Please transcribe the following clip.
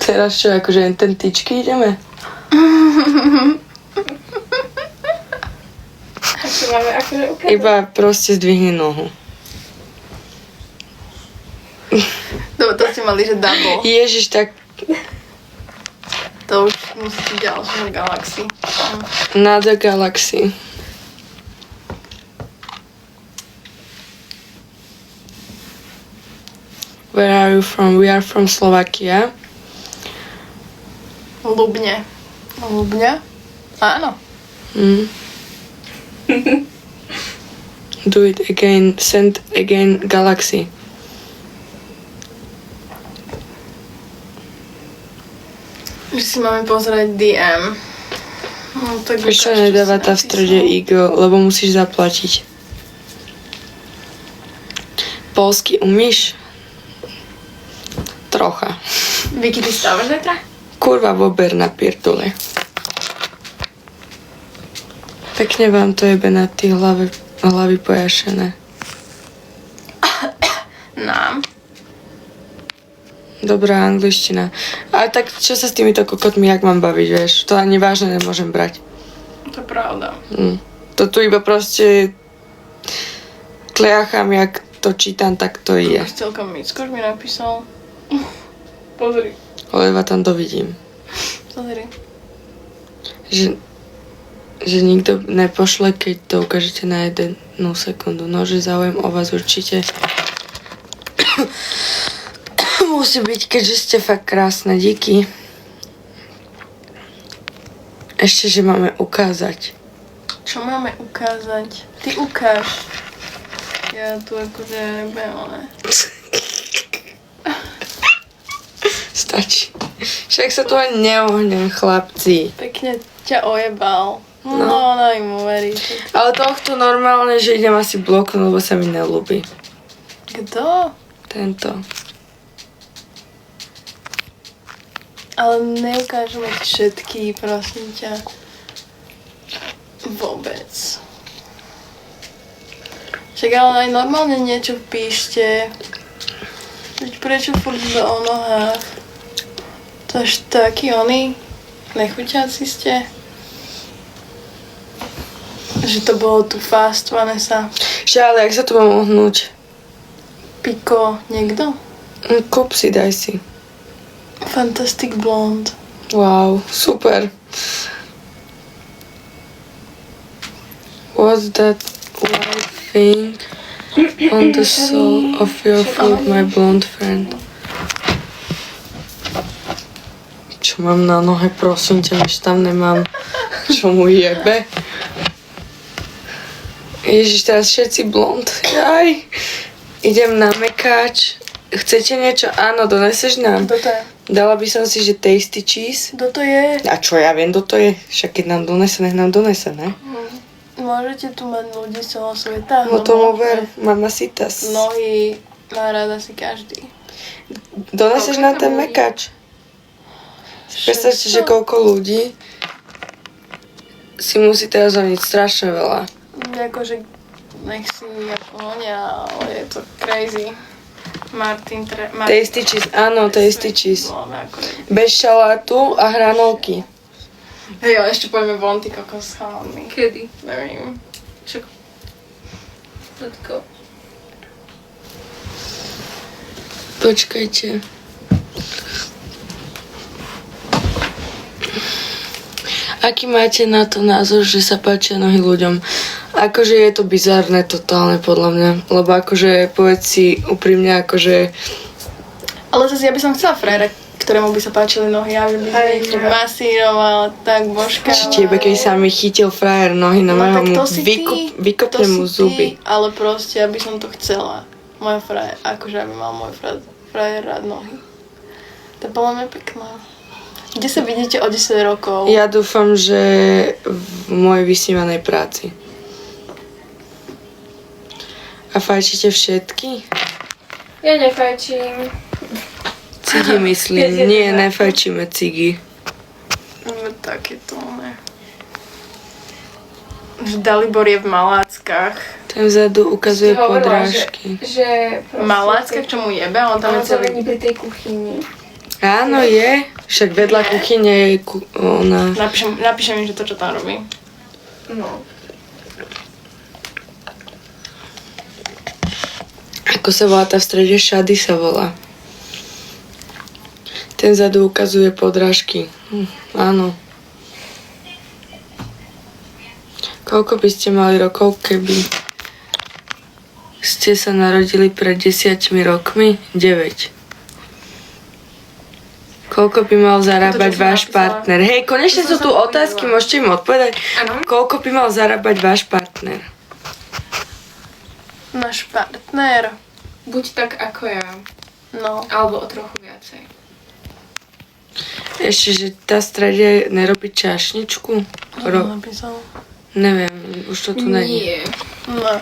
Teraz čo, akože ten tyčky ideme? A čo máme akože ukázať? Iba proste zdvihni nohu. Dobre, to ste mali, že double. Ježiš, tak To už musí byť ďalšie galaxy. Another galaxy. Where are you from? We are from Slovakia. Ľubne. Ľubne? Áno. Mm. Do it again. Send again galaxy. Že si máme pozrieť DM. No, tak Prečo ukáž, čo nedáva si tá v strede napísal. Eagle? Lebo musíš zaplatiť. Polsky umíš? Trocha. Vicky, ty stávaš zajtra? Kurva bober na pierdole. Pekne vám to jebe na tie hlavy pojašené. Nám. Dobrá angličtina. Ale tak čo sa s týmito kokotmi, jak mám baviť, vieš? To ani vážne nemôžem brať. To je pravda. To tu iba proste kliacham, jak to čítam, tak to je. Už celkom Mickoš mi napísal. Pozri. Leba tam to vidím. Pozri. Že nikto nepošle, keď to ukážete na 1 sekundu. No, že záujem o vás určite musí byť, keďže ste fakt krásne. Díky. Ešte, že máme ukázať. Čo máme ukázať? Ty ukáž. Ja tu akože nebudem, ale... Stačí. Však sa tu ani neohnem, chlapci. Pekne ťa ojebal. No, daj mu veriť. Ale tohto normálne, že idem asi bloknúť, lebo sa mi neľúbi. Kto? Tento. Ale neukážeme ti všetky, prosím ťa. Vôbec. Však ale aj normálne niečo píšte. Veď prečo furt iba o nohách? To až taký oný nechuťáci ste. Že to bolo tu fast, Vanessa. Že ale jak sa tu mám ohnúť? Piko, niekto? Kúp si, daj si. Fantastic Blonde. Wow, super. What's that white thing on the sole of your foot, my blonde friend? Čo mám na nohe, prosím ťa, než tam nemám, čo mu jebe. Ježiš, teraz všetci blond. Jaj. Idem na mekáč. Chcete niečo? Áno, doneseš nám? Kto to je? Dala by som si, že tasty cheese. Kto to je? A čo ja viem, kto to je? Však keď nám donese, nech nám donese, ne? Môžete tu mať ľudí z celého sveta. No tomu ver, mamacitas. Nohy má rada si každý. Doneseš nám ten mekáč. Predstavte, že koľko ľudí si musí teraz zvoniť strašne veľa. Akože nech si ako honia, ale je to crazy. Martin Tasty cheese, áno, tasty cheese. Akože. Bez šalátu a hranolky. Hej, ale ešte pojeme von, ty kokos s chalanmi. Kedy? Neviem. Však... Let's go. Počkajte. Aký máte na to názor, že sa páčia nohy ľuďom? Akože je to bizárne totálne podľa mňa, lebo akože povedz si úprimne, akože... Ale zase ja by som chcela frajera, ktorému by sa páčili nohy, aby by ich masíroval, tak božka. Či tebe, keď sa mi chytil frajer nohy na mojho mu vykopne mu zuby. Ale proste, aby som to chcela. Moja frajer, akože aby mal môj frajer rád nohy. To je podľa mňa pekná. Kde sa vidíte o 10 rokov? Ja dúfam, že v mojej vysnívanej práci. A fajčíte všetky? Ja nefajčím. Cigy myslím. Nie, nefajčíme cigy. Takéto, ne. Že Dalibor je v Maláckach. Ten vzadu ukazuje Si hovorila, podrážky. že V Maláckach, čo mu jebe? On tam je to celý... není pri tej kuchyni. Áno, je. Však vedľa kuchyne je ona. Napíšem mi, že to, čo tam robí. No. Ako sa volá tá v strede? Šady sa volá. Ten zadu ukazuje podrážky. Áno. Koľko by ste mali rokov, keby ste sa narodili pred 10 rokmi? 9. Koľko by mal zarábať To, čo som váš napísala. partner? Hej, konečne sú To som tu sa otázky, podívala. môžete im odpovedať. Áno. Koľko by mal zarábať váš partner? Náš partner. Buď tak ako ja. No. Alebo o trochu viacej. Ešte, že tá v strede nerobí čašničku? Kto to napísal? Neviem, už to tu není. Nie. No.